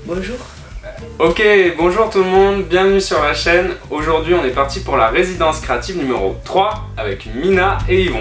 Bonjour. Ok, bonjour tout le monde, bienvenue sur la chaîne. Aujourd'hui on est parti pour la résidence créative numéro 3 avec Mina et Yvon.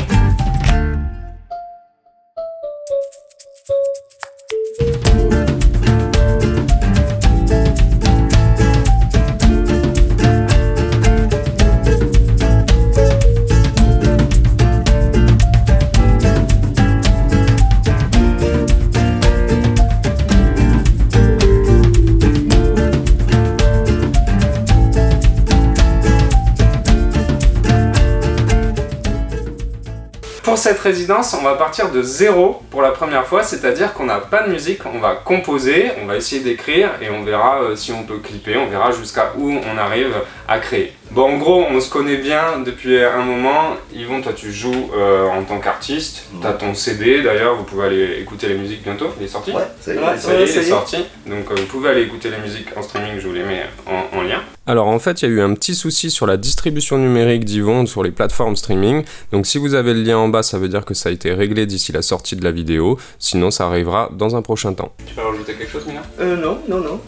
Pour cette résidence, on va partir de zéro pour la première fois, c'est-à-dire qu'on n'a pas de musique, on va composer, on va essayer d'écrire et on verra si on peut clipper, on verra jusqu'à où on arrive à créer. Bon, en gros, on se connaît bien depuis un moment. Yvon, toi tu joues en tant qu'artiste, tu as ton CD d'ailleurs, vous pouvez aller écouter les musiques bientôt, il est sorti? Ouais, ça y est, il est sorti. Donc vous pouvez aller écouter les musiques en streaming, je vous les mets en lien. Alors en fait, il y a eu un petit souci sur la distribution numérique d'Yvon sur les plateformes streaming. Donc si vous avez le lien en bas, ça veut dire que ça a été réglé d'ici la sortie de la vidéo. Sinon, ça arrivera dans un prochain temps. Tu veux rajouter quelque chose, Mina? Non,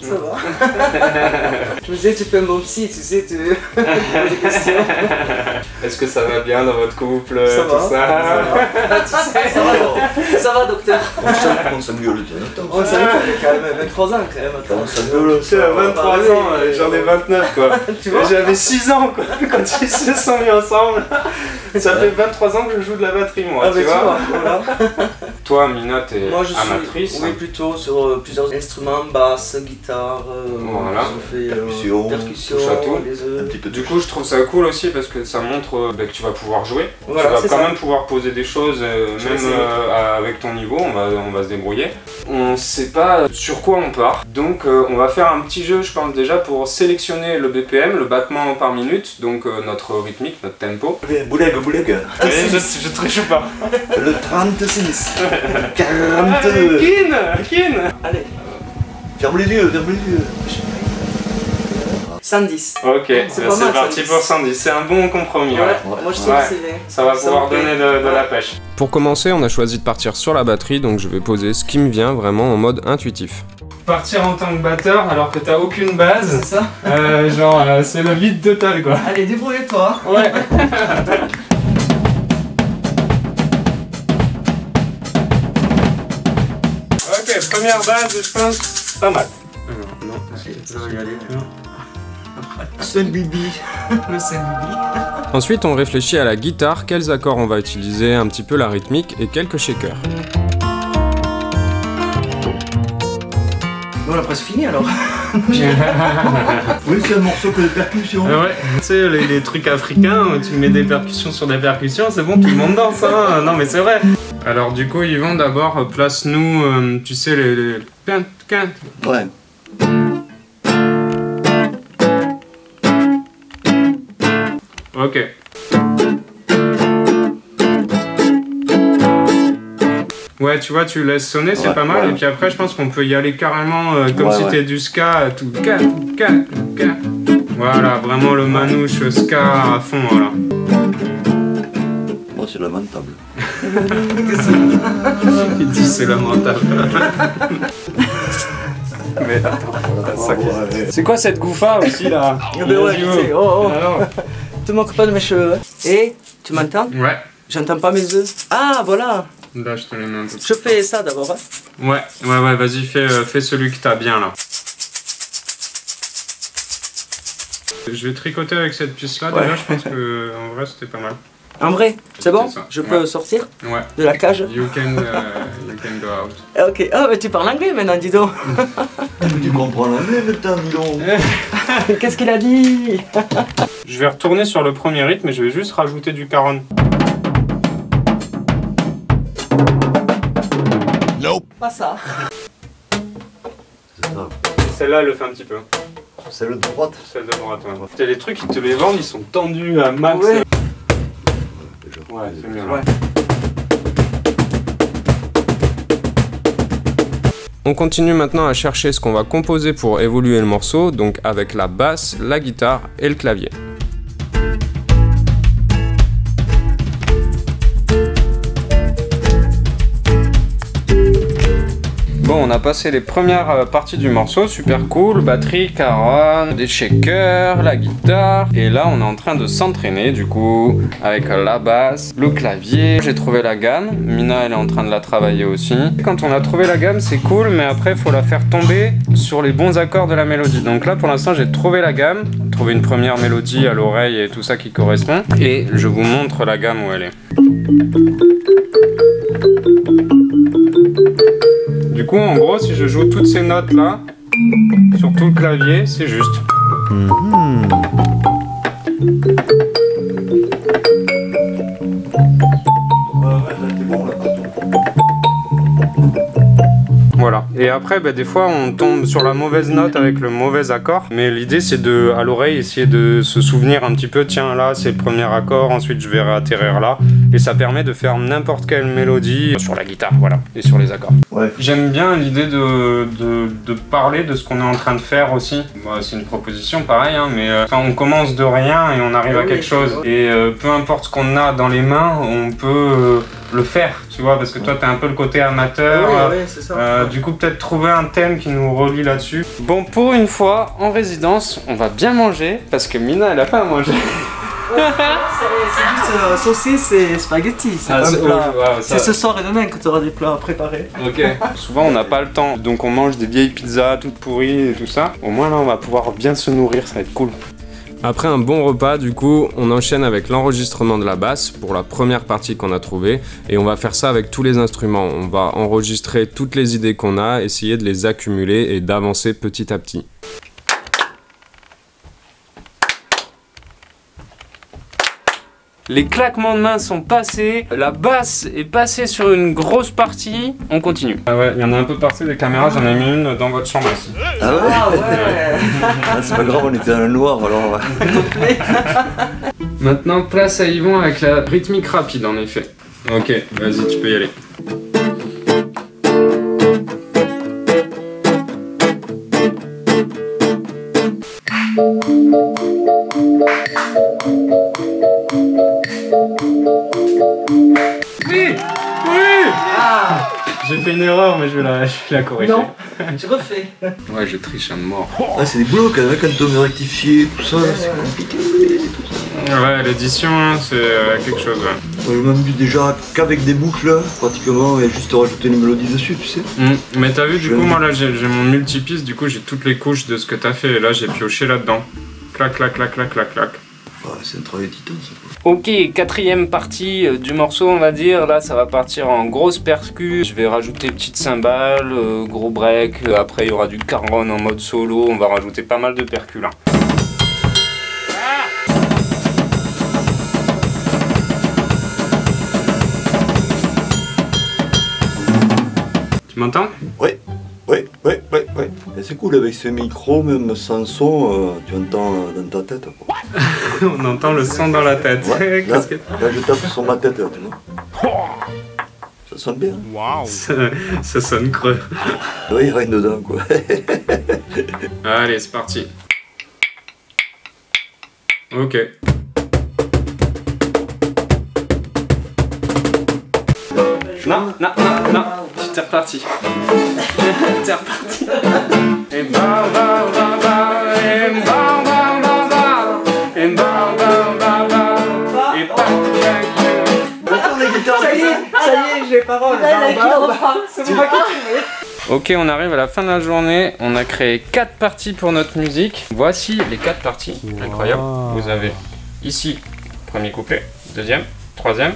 ça va. Je me disais, tu fais un bon psy, tu sais, tu poses des questions. Est-ce que ça va bien dans votre couple? Ça tout va. Ça Ça va, docteur. On s'engueule, On s'engueule quand même, 23 ans quand même. on s'engueule. Tu as 23 ans, j'en ai 29 quoi. Tu vois? J'avais 6 ans quoi, quand ils se sont mis ensemble. Ça fait 23 ans que je joue de la batterie moi, tu vois. Voilà. Toi Mina, t'es Moi je amatrice. suis, oui, plutôt sur plusieurs instruments, basse, guitare, Voilà. je fais Percussion, touche à tout. Un petit peu de Du coup, je trouve ça cool aussi parce que ça montre que tu vas pouvoir jouer. Voilà, tu vas c'est quand ça. même pouvoir poser des choses, Je vais même essayer. avec ton niveau, on va se débrouiller. On sait pas sur quoi on part, donc on va faire un petit jeu, je pense déjà, pour sélectionner le BPM, le battement par minute, donc notre rythmique, notre tempo. Bouleg. Allez, je triche pas. Le 36, 42. Kin. Allez, Ferme les yeux. 110. Ok, C'est pas c'est mal, parti 110. pour 110, c'est un bon compromis. Ouais, Ouais. moi je trouve Ouais. que c'est bien. Ça va pouvoir me plaît. donner de la pêche. Pour commencer, on a choisi de partir sur la batterie, donc je vais poser ce qui me vient vraiment en mode intuitif. Partir en tant que batteur alors que t'as aucune base, C'est ça. c'est le vide total quoi. Allez, débrouille-toi. Ouais. Ok, première base, je pense, pas mal. Non, Ça va y aller. C'est Bibi. Le samedi. Ensuite, on réfléchit à la guitare, quels accords on va utiliser, un petit peu la rythmique et quelques shakers. Bon, on a presque fini alors. Oui, c'est un morceau que de percussion. Ouais, tu sais, les trucs africains, tu mets des percussions sur des percussions, c'est bon, tout le monde danse, hein. Non mais c'est vrai. Alors du coup, Yvon, d'abord, place-nous, tu sais, les... Ouais. Ok. Ouais, tu vois, tu laisses sonner, c'est Ouais, pas mal, ouais. et puis après, je pense qu'on peut y aller carrément comme Ouais, si ouais. t'es du ska, tout ska. Voilà, vraiment le manouche ska à fond, voilà. Moi, c'est lamentable. Il dit c'est lamentable. Mais attends, c'est quoi cette gouffa aussi là? Ah ben ouais, je sais. Oh. Alors Te moque pas de mes cheveux. Et tu m'entends? ouais, J'entends pas mes œufs. Ah, voilà. là je te les mets un peu. Je fais ça d'abord. Hein. Ouais, vas-y, fais celui que t'as bien là. Je vais tricoter avec cette pièce là, déjà je pense que en vrai c'était pas mal. En vrai, c'est bon? ça. Je peux Ouais. sortir Ouais, de la cage? you can go out. Ok. Ah, mais tu parles anglais maintenant, dis donc. Tu comprends l'anglais maintenant, dis donc. Qu'est-ce qu'il a dit? Je vais retourner sur le premier rythme et je vais juste rajouter du caron. Pas ça. C'est ça. Celle-là elle le fait un petit peu. C'est le droite. Celle de droite, ouais. T'as les trucs, ils te les vendent, ils sont tendus à max. Ouais. Ouais, c'est mieux. Ouais. On continue maintenant à chercher ce qu'on va composer pour évoluer le morceau, donc avec la basse, la guitare et le clavier. Bon, on a passé les premières parties du morceau, super cool, batterie, caronne, des shakers, la guitare, et là on est en train de s'entraîner du coup avec la basse, le clavier. J'ai trouvé la gamme, Mina elle est en train de la travailler aussi. Quand on a trouvé la gamme c'est cool, mais après il faut la faire tomber sur les bons accords de la mélodie. Donc là pour l'instant j'ai trouvé la gamme, trouvé une première mélodie à l'oreille et tout ça qui correspond, et je vous montre la gamme où elle est. Du coup, en gros, si je joue toutes ces notes là, sur tout le clavier, c'est juste. Voilà. Et après, bah, des fois, on tombe sur la mauvaise note avec le mauvais accord. Mais l'idée, c'est de, à l'oreille, essayer de se souvenir un petit peu. Tiens, là, c'est le premier accord. Ensuite, je vais réatterrir là. Et ça permet de faire n'importe quelle mélodie sur la guitare, voilà, et sur les accords. Ouais. J'aime bien l'idée de parler de ce qu'on est en train de faire aussi. Bon, c'est une proposition, pareil, hein, mais on commence de rien et on arrive à quelque chose. Et peu importe ce qu'on a dans les mains, on peut le faire, tu vois, parce que toi, t'as un peu le côté amateur. Oui, c'est ça. Du coup, peut-être trouver un thème qui nous relie là-dessus. Bon, pour une fois, en résidence, on va bien manger, parce que Mina, elle a pas à manger. C'est juste saucisse et spaghetti, c'est pas un plat. C'est ce soir et demain que tu auras des plats préparés. Ok. Souvent on n'a pas le temps, donc on mange des vieilles pizzas toutes pourries et tout ça. Au moins là on va pouvoir bien se nourrir, ça va être cool. Après un bon repas, du coup, on enchaîne avec l'enregistrement de la basse pour la première partie qu'on a trouvée, et on va faire ça avec tous les instruments. On va enregistrer toutes les idées qu'on a, essayer de les accumuler et d'avancer petit à petit. Les claquements de mains sont passés, la basse est passée sur une grosse partie, on continue. Ah ouais, il y en a un peu partout des caméras, j'en ai mis une dans votre chambre aussi. Ah ouais, c'est pas grave, on était dans le noir alors. Maintenant, place à Yvon avec la rythmique rapide en effet. Ok, vas-y, tu peux y aller. Oui! Oui! Ah! J'ai fait une erreur, mais je vais la corriger. Non, tu refais. Ouais, je triche à mort. Ah, c'est des boulots quand même, quand on veut rectifier, tout ça, c'est compliqué. Tout ça. Ouais, l'édition, c'est quelque chose. Ouais. Je m'amuse déjà qu'avec des boucles, pratiquement, et juste rajouter une mélodie dessus, tu sais. Mais t'as vu, du coup, moi là, j'ai mon multipiste, du coup, j'ai toutes les couches de ce que t'as fait, et là, j'ai pioché là-dedans. Clac, clac, clac, clac, clac, clac. C'est un travail titan ça. Ok, quatrième partie du morceau on va dire, là ça va partir en grosse percu, je vais rajouter petite cymbale, gros break, après il y aura du caron en mode solo, on va rajouter pas mal de percus là. Tu m'entends? Oui. C'est cool avec ce micro, même sans son, tu entends dans ta tête. Quoi. On entend le son dans la tête. Ouais, là, je tape sur ma tête, là, tu vois. Ça sonne bien. Waouh. Ça sonne creux. Oui, il y a rien dedans, quoi. Allez, c'est parti. Ok. Non. T'es reparti. T'es reparti. Et ba ba ba ba, et ba ba ba ba, et ba ba ba ba, et ba Ça y est, j'ai parole. C'est moi qui. Ok, on arrive à la fin de la journée. On a créé 4 parties pour notre musique. Voici les 4 parties. Incroyable. Vous avez ici, premier couplet, deuxième, troisième.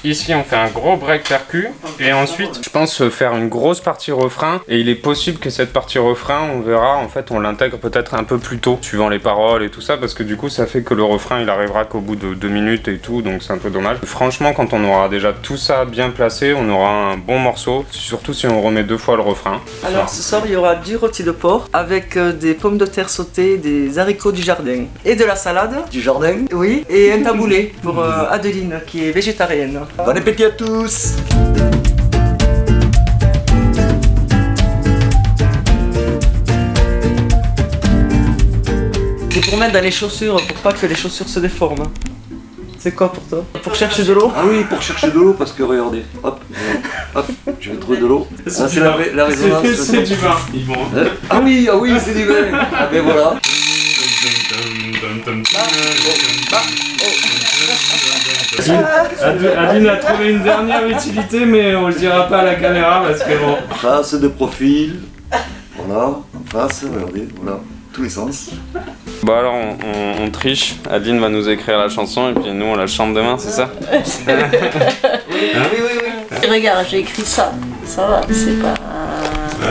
Ici, on fait un gros break percu. Et ensuite, je pense faire une grosse partie refrain. Et il est possible que cette partie refrain, on verra, en fait, on l'intègre peut-être un peu plus tôt, suivant les paroles et tout ça. Parce que du coup, ça fait que le refrain, il arrivera qu'au bout de 2 minutes et tout. Donc c'est un peu dommage. Franchement, quand on aura déjà tout ça bien placé, on aura un bon morceau. Surtout si on remet 2 fois le refrain. Alors ce soir, il y aura du rôti de porc avec des pommes de terre sautées, des haricots du jardin. Et de la salade. Du jardin? Oui, et un taboulé pour Adeline, qui est végétarienne. Bon appétit à tous! C'est pour mettre dans les chaussures, pour pas que les chaussures se déforment. C'est quoi pour toi? Pour chercher de l'eau? Ah oui, pour chercher de l'eau, parce que regardez, hop. Hop, je vais trouver de l'eau. Ah, c'est la résonance. C'est du vin. Ils vont. Ah oui, c'est du vin. Ah ben voilà. Adeline a trouvé une dernière utilité, mais on le dira pas à la caméra parce que bon. Face de profil. Voilà, en face, regardez, voilà, tous les sens. Bon alors on triche, Adeline va nous écrire la chanson et puis nous on la chante demain, c'est ça? Oui. Regarde, j'ai écrit ça. Ça va, c'est pas...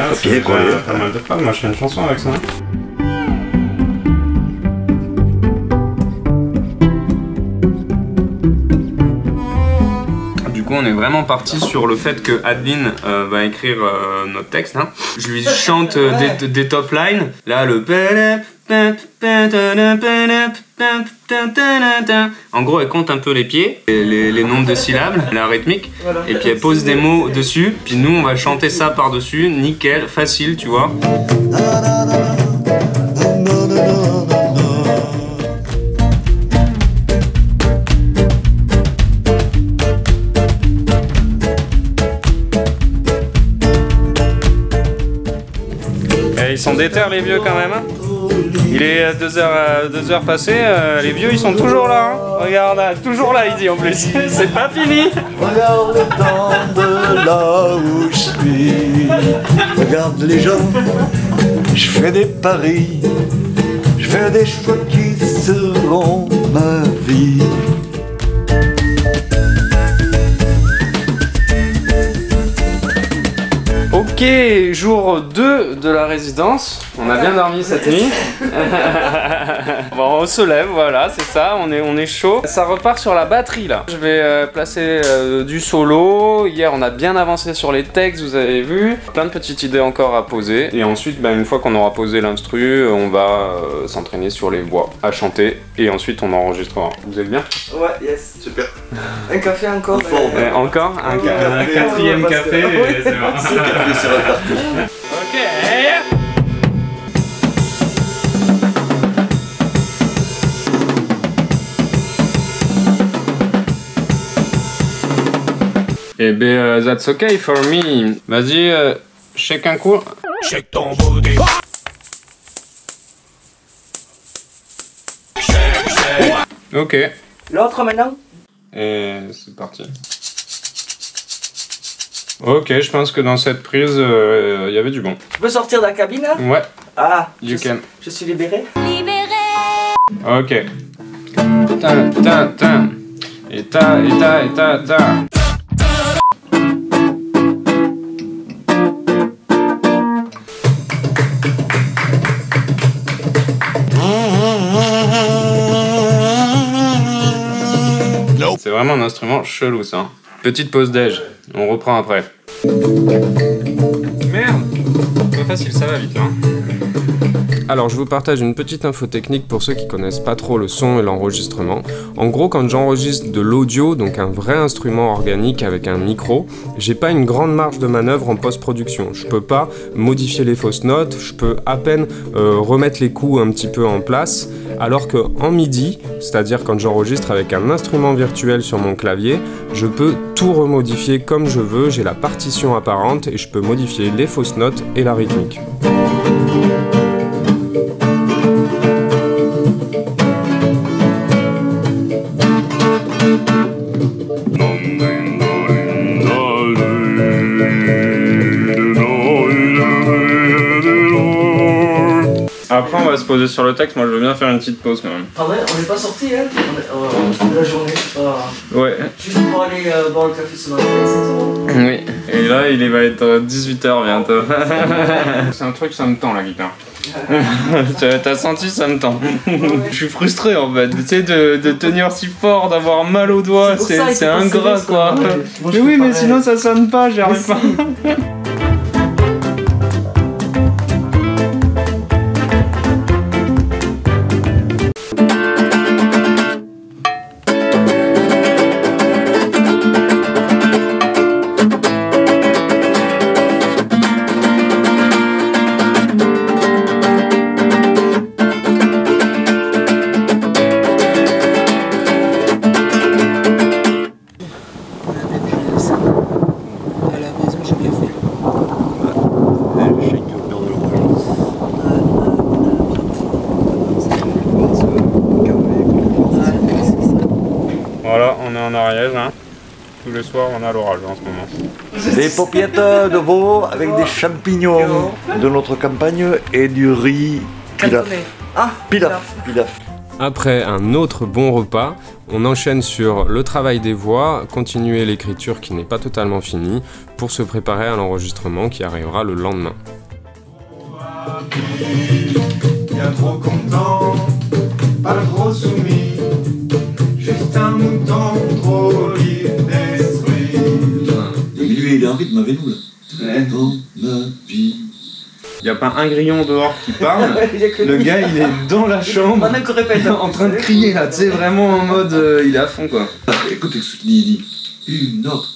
Papier, quoi. Pas mal de femmes, moi je fais une chanson avec ça. Du coup on est vraiment parti sur le fait que Adeline va écrire notre texte. Hein. Je lui chante des top lines. Là le... En gros elle compte un peu les pieds, les nombres de syllabes, la rythmique, et puis elle pose des mots dessus, puis nous on va chanter ça par dessus, nickel, facile tu vois. Ils sont déter les vieux quand même. Hein. Il est 2h passées, les vieux ils sont toujours là. Hein. Regarde, toujours là il dit en plus. C'est pas fini. Regarde le temps de là où je suis. Regarde les gens. Je fais des paris. Je fais des choix qui seront ma vie. Ok, jour 2 de la résidence. On a bien dormi cette nuit. Bon, on se lève, voilà, c'est ça, on est chaud. Ça repart sur la batterie là. Je vais placer du solo. Hier, on a bien avancé sur les textes, vous avez vu. Plein de petites idées encore à poser. Et ensuite, une fois qu'on aura posé l'instru, on va s'entraîner sur les voix à chanter. Et ensuite, on enregistrera. Vous êtes bien? Ouais, yes. Super. Un café encore. Encore un quatrième café, et c'est bon. Ok. Eh ben, that's okay for me. Vas-y, shake un coup. Shake ton booty. Ok. L'autre maintenant. Et c'est parti. Ok, je pense que dans cette prise, il y avait du bon. Je peux sortir de la cabine là? Ouais. Ah, You can. Je suis libéré. Ok. Ta ta ta. Et ta et ta et ta ta. C'est vraiment un instrument chelou ça. Petite pause déj, on reprend après. Merde! Pas facile, ça va vite là. Alors je vous partage une petite info technique pour ceux qui connaissent pas trop le son et l'enregistrement. En gros, quand j'enregistre de l'audio, donc un vrai instrument organique avec un micro, j'ai pas une grande marge de manœuvre en post-production. Je peux pas modifier les fausses notes, je peux à peine remettre les coups un petit peu en place, alors que en MIDI, c'est-à-dire quand j'enregistre avec un instrument virtuel sur mon clavier, je peux tout remodifier comme je veux, j'ai la partition apparente et je peux modifier les fausses notes et la rythmique. Après on va se poser sur le texte, moi je veux bien faire une petite pause quand même. Ah ouais, on n'est pas sorti hein de la journée, c'est pas... Ouais. Juste pour aller boire le café ce matin, c'est Oui. Et là il va être 18h bientôt. C'est un truc, ça me tend la guitare. T'as senti, ça me tend. Je suis frustré en fait, tu sais, de tenir si fort, d'avoir mal aux doigts, c'est ingrat quoi. Mais oui, mais sinon ça sonne pas, j'y arrive pas. en Ariège, hein. Tous les soirs, on a l'orage en ce moment. Des paupiettes de veau avec des champignons de notre campagne et du riz pilaf. Cantonais. Ah, Pilaf. Après un autre bon repas, on enchaîne sur le travail des voix, continuer l'écriture qui n'est pas totalement finie, pour se préparer à l'enregistrement qui arrivera le lendemain. Bien trop content, pas trop soumis, juste un mouton trop libre d'esprit. Mais lui, il a un rythme avec nous là. Dans ma vie. Il n'y a pas un grillon dehors qui parle. Le gars, il est dans la chambre, On a que répète. en train de crier là, tu sais, vraiment en mode il est à fond quoi. Écoute ce qu'il dit. Une autre.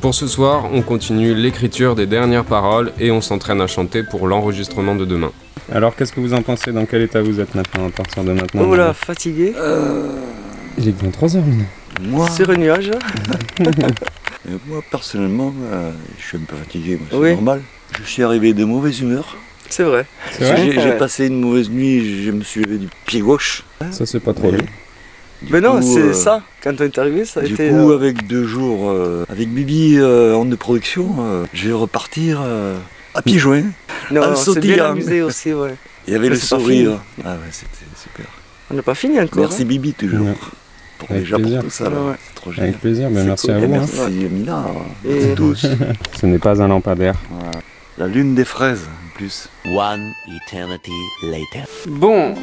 Pour ce soir, on continue l'écriture des dernières paroles et on s'entraîne à chanter pour l'enregistrement de demain. Alors, qu'est-ce que vous en pensez? Dans quel état vous êtes maintenant, à partir de maintenant? Oh voilà, fatigué. Il est bien 3h maintenant. Moi, Sur un nuage. moi personnellement, je suis un peu fatigué, mais c'est Oui. normal. Je suis arrivé de mauvaise humeur. C'est vrai. C'est vrai? J'ai passé une mauvaise nuit, je me suis levé du pied gauche. Ça, c'est pas trop Et bien. Mais non, coup, c'est ça. Quand on est arrivé, ça a Du été. coup, avec 2 jours, avec Bibi en de production, je vais repartir à pieds joints. Non, en on s'est bien sautillant. amusé aussi, ouais. Il y avait Mais le c'est pas sourire. Ah ouais, c'était super. On n'a pas fini encore. Merci Bibi toujours. Ouais. Pour Avec déjà plaisir. pour tout ça. Là. Ouais, ouais. C'est trop génial. Avec plaisir, mais C'est merci cool. à Et vous. Hein. merci Mina. Et- Merci tous. Ce n'est pas un lampadaire. Voilà. La lune des fraises en plus. One eternity later. Bon,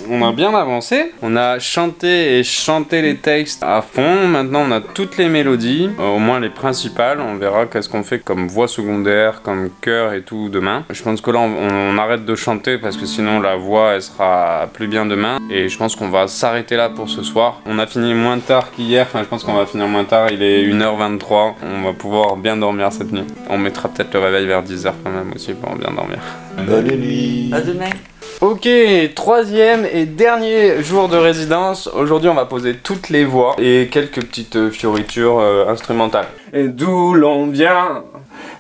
on a bien avancé. On a chanté et chanté les textes à fond. Maintenant, on a toutes les mélodies, au moins les principales. On verra qu'est-ce qu'on fait comme voix secondaire, comme chœur et tout demain. Je pense que là, on arrête de chanter parce que sinon la voix, elle sera plus bien demain. Et je pense qu'on va s'arrêter là pour ce soir. On a fini moins tard qu'hier. Enfin, je pense qu'on va finir moins tard. Il est 1h23. On va pouvoir bien dormir cette nuit. On mettra peut-être le réveil vers 10h quand même aussi pour bien dormir. Bonne nuit. À demain. Ok, 3e et dernier jour de résidence. Aujourd'hui, on va poser toutes les voix et quelques petites fioritures instrumentales. Et d'où l'on vient,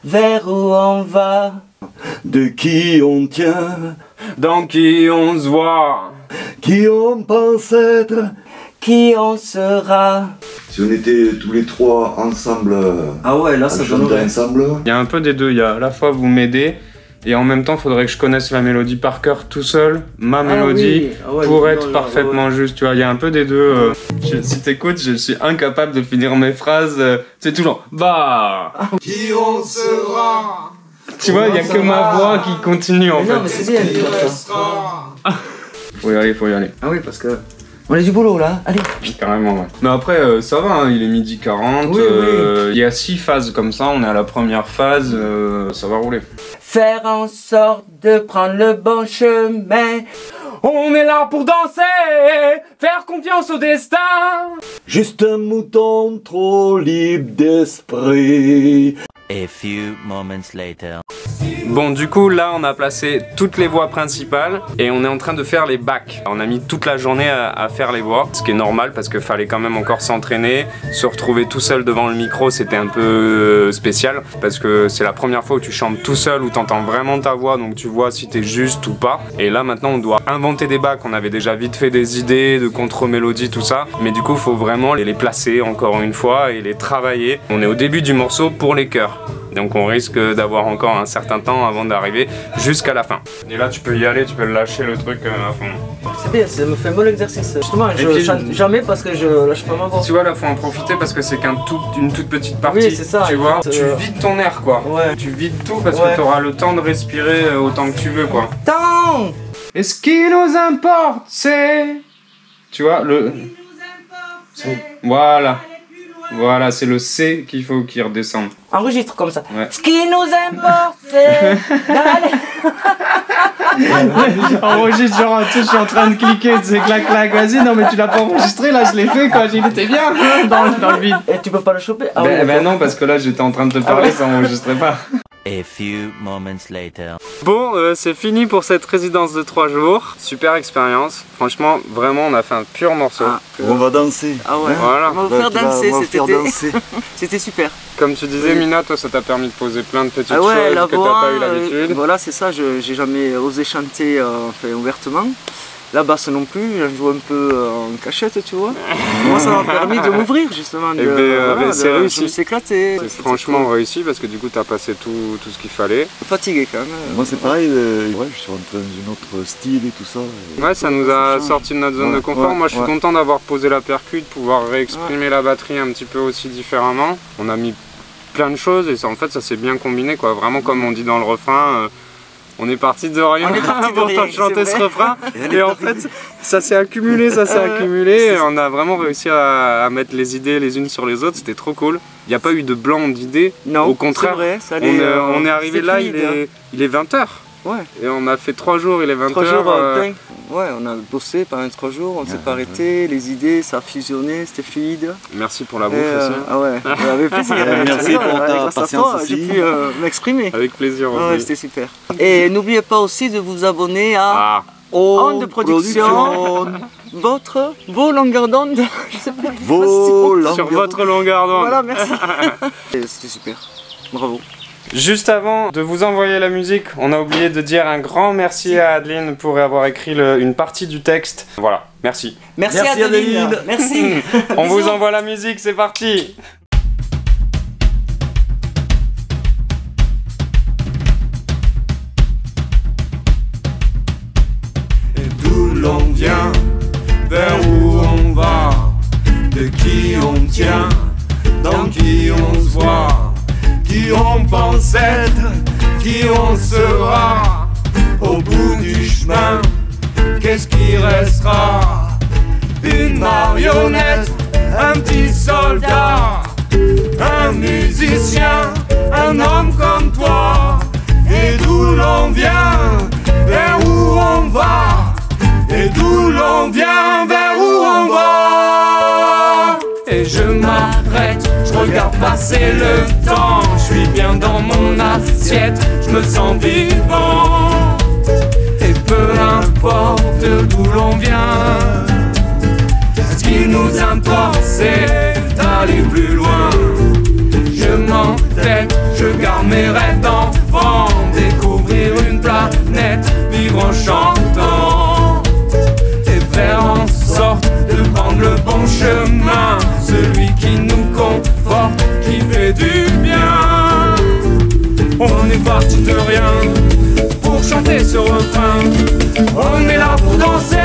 Vers où on va? De qui on tient, dans qui on se voit. qui on pense être. Qui on sera? Si on était tous les 3 ensemble, Ah ouais, là, à ça chanter donnerait. ensemble, Il y a un peu des deux. Il y a à la fois vous m'aidez et en même temps, il faudrait que je connaisse la mélodie par cœur tout seul, ma mélodie. Pour être parfaitement juste, tu vois, il y a un peu des deux. Si t'écoutes, je suis incapable de finir mes phrases. C'est toujours bah. Qui on sera, Tu vois, il y a que ma voix qui continue en Mais non, mais fait. c'est bien. qui de dire ça. restera. Faut y aller, faut y aller. Ah oui, parce que. On a du boulot là. Allez. Carrément, ouais. Mais après, ça va, hein, il est midi 40. Oui, Il y a 6 phases comme ça, on est à la première phase, ça va rouler. Faire en sorte de prendre le bon chemin. On est là pour danser, faire confiance au destin. juste un mouton trop libre d'esprit. A few moments later. Bon, du coup, là, on a placé toutes les voix principales et on est en train de faire les backs. On a mis toute la journée à faire les voix, ce qui est normal parce qu'il fallait quand même encore s'entraîner. Se retrouver tout seul devant le micro, c'était un peu spécial parce que c'est la première fois où tu chantes tout seul, où tu entends vraiment ta voix, donc tu vois si t'es juste ou pas. Et là, maintenant, on doit inventer des backs. On avait déjà vite fait des idées de contre-mélodie, tout ça. Mais du coup, il faut vraiment les placer encore une fois et les travailler. On est au début du morceau pour les chœurs. Donc on risque d'avoir encore un certain temps avant d'arriver jusqu'à la fin. Et là tu peux y aller, tu peux lâcher le truc à fond. C'est bien, ça me fait un bon exercice. Justement, je puis, chante jamais parce que je lâche pas ma voix. Tu vois là faut en profiter parce que c'est une toute petite partie. Oui, c'est ça, Tu vois, écoute, tu vides ton air quoi. Ouais. Tu vides tout parce Ouais. que tu auras le temps de respirer autant que tu veux quoi. Tant. Et ce qui nous importe c'est... Tu vois le... Voilà. Voilà, c'est le C qu'il faut qu'il redescende. Enregistre comme ça. Ouais. Ce qui nous importe, c'est d'aller. Enregistre genre, tu sais, je suis en train de cliquer, tu sais, clac clac, vas-y, non mais tu l'as pas enregistré, là je l'ai fait quoi, il était bien dans le vide. Et tu peux pas le choper? Ah oui, Ben d'accord. non, parce que là j'étais en train de te parler, ça enregistrait pas. A few moments later. Bon, c'est fini pour cette résidence de 3 jours. Super expérience. Franchement, vraiment, on a fait un pur morceau. Ah. On va danser. Ah ouais. Voilà. On va vous faire danser cet été. danser. C'était super. Comme tu disais, Mina, toi, ça t'a permis de poser plein de petites Ah ouais, la choses que voix. t'as pas eu l'habitude. Voilà, c'est ça. J'ai jamais osé chanter enfin, ouvertement. la basse non plus, je joue un peu en cachette, tu vois. Moi, ça m'a permis de m'ouvrir justement. C'est réussi. De s'éclater. C'est franchement réussi parce que du coup, tu as passé tout ce qu'il fallait. Fatigué quand même. Moi c'est pareil, ouais, je suis rentré dans un autre style et tout ça. Ouais, ça nous a sorti de notre zone de confort. Moi, je suis content d'avoir posé la percu, de pouvoir réexprimer la batterie un petit peu aussi différemment. On a mis plein de choses et ça, en fait, ça s'est bien combiné, quoi. Vraiment, comme on dit dans le refrain. On est parti de rien pour chanter ce refrain et en fait ça s'est accumulé, et on a vraiment réussi à mettre les idées les unes sur les autres, c'était trop cool. Il n'y a pas eu de blanc d'idées, au contraire, on est arrivé là, il est 20h. Ouais. Et on a fait 3 jours, il est 20h. 3 jours ouais, on a bossé pendant 3 jours, on ne s'est pas arrêté, les idées, ça a fusionné, c'était fluide. Merci pour la bouffe aussi. Ah ouais, avec plaisir. Merci pour ta patience aussi. J'ai pu m'exprimer. Avec plaisir aussi. Ouais, c'était super. Et n'oubliez pas aussi de vous abonner à Onde Production. Vos longueurs d'onde, je sais pas. Sur votre longueur d'onde. Voilà, merci. C'était super, bravo. Juste avant de vous envoyer la musique, on a oublié de dire un grand merci à Adeline pour avoir écrit une partie du texte. Voilà, merci. Merci Adeline. Merci. On vous envoie la musique, c'est parti. Et d'où l'on vient, vers où on va, de qui on tient, dans qui on se voit. Qui on pense être, qui on sera, au bout du chemin, qu'est-ce qui restera? Une marionnette, un petit soldat, un musicien, un homme comme toi. Et d'où l'on vient, vers où on va, et d'où l'on vient, vers où on va. Et je m'arrête, je regarde passer le temps. Je suis bien dans mon assiette, je me sens vivant. Et peu importe d'où l'on vient, ce qui nous importe c'est d'aller plus loin. Je m'entête, je garde mes rêves d'enfant, découvrir une planète, vivre en chantant. Et faire en sorte de prendre le bon chemin, celui qui nous conforte, qui fait du bien. On est parti de rien pour chanter ce refrain. On est là pour danser,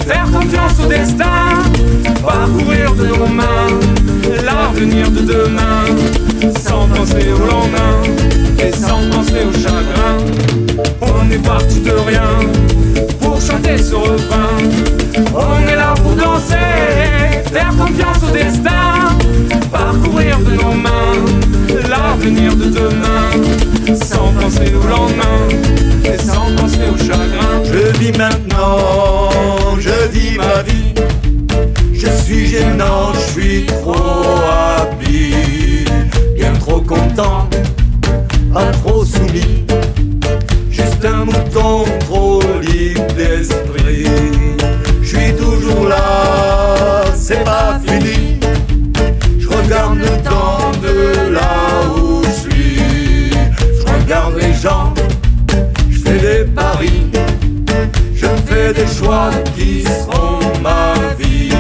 faire confiance au destin, parcourir de nos mains l'avenir de demain, sans penser au lendemain et sans penser au chagrin. On est parti de rien pour chanter ce refrain. On est là pour danser, faire confiance au destin, parcourir de nos mains l'avenir de demain, sans penser au lendemain et sans penser au chagrin. Je vis maintenant, je vis ma vie. Je suis gênant, je suis trop habile, bien trop content, pas trop soumis. Juste un mouton trop libre d'esprit. Je suis toujours là, c'est pas fini. Je regarde le temps de là où je suis. Je regarde les gens, je fais des paris. Je fais des choix qui seront ma vie.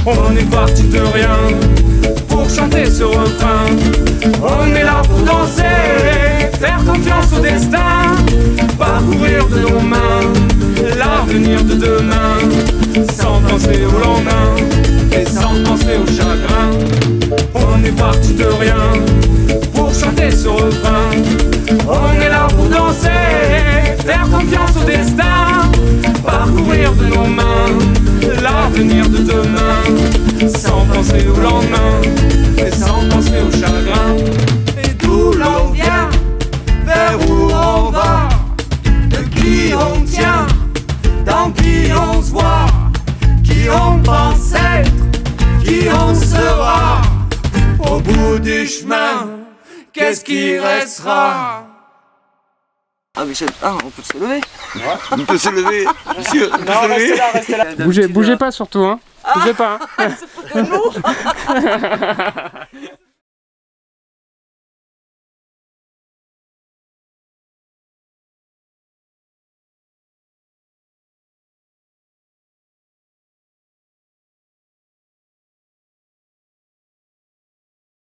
On est parti de rien pour chanter ce refrain. On est là pour danser, faire confiance au destin, parcourir de nos mains l'avenir de demain, sans penser au lendemain et sans penser au chagrin. On est parti de rien pour chanter ce refrain. On est là pour danser, faire confiance au destin, parcourir de nos mains l'avenir de demain, sans penser au lendemain et sans penser au chagrin. Et d'où l'on vient, du chemin, qu'est-ce qui restera? Ah Michel, on peut se lever. On peut se lever, monsieur, on peut se lever. Restez là. Bougez pas surtout, hein. Bougez pas. C'est lourd.